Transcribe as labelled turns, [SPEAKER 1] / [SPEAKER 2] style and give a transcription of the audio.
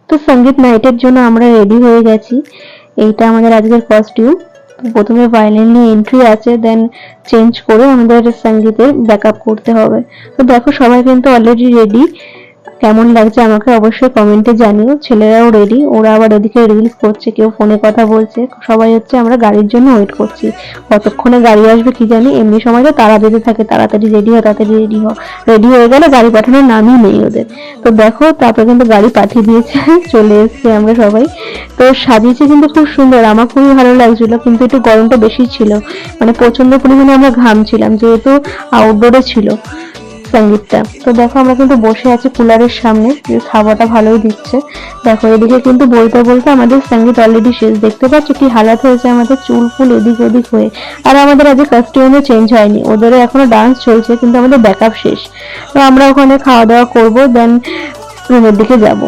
[SPEAKER 1] তো সঙ্গীত নাইটের জন্য আমরা রেডি হয়ে গেছি। এইটা আমাদের আজকের কস্টিউম। প্রথমে ভায়োলিন নিয়ে এন্ট্রি আছে, দেন চেঞ্জ করে আমাদের সঙ্গীতের ব্যাকআপ করতে হবে। তো দেখো সবাই কিন্তু অলরেডি রেডি। কেমন লাগছে আমাকে অবশ্যই কমেন্টে জানিও। ছেলেরাও রেডি, ওরা আবার ওদিকে রিলস করছে, কেউ ফোনে কথা বলছে, সবাই হচ্ছে আমরা গাড়ির জন্য ওয়েট করছি। কতক্ষণে গাড়ি আসবে কি জানি, এমনি সময় তো তারা বেঁধে থাকে, তাড়াতাড়ি রেডি হও, তাড়াতাড়ি রেডি হও। রেডি হয়ে গেলে গাড়ি পাঠানোর নামই নেই ওদের। তো দেখো তারপরে কিন্তু গাড়ি পাঠিয়ে দিয়েছে, চলে এসেছি আমরা সবাই। তো সাজিয়েছে কিন্তু খুব সুন্দর, আমার খুবই ভালো লাগছিল, কিন্তু একটু গরমটা বেশি ছিল, মানে প্রচন্ড পরিমাণে আমরা ঘামছিলাম যেহেতু আউটডোরে ছিল সঙ্গীতটা। তো দেখো আমরা কিন্তু বসে আছি কুলারের সামনে, হাওয়াটা ভালোই দিচ্ছে। দেখো এদিকে কিন্তু বলতে বলতে আমাদের সঙ্গীত অলরেডি শেষ। দেখতে পাচ্ছ কি হালাত হয়েছে আমাদের, চুল ফুল এদিক ওদিক হয়ে। আর আমাদের আজ কস্টিউমও চেঞ্জ হয়নি, ওদেরও এখনো ডান্স চলছে, কিন্তু আমাদের ব্যাকআপ শেষ। তো আমরা ওখানে খাওয়া দাওয়া করবো, দেন রুমের দিকে যাবো।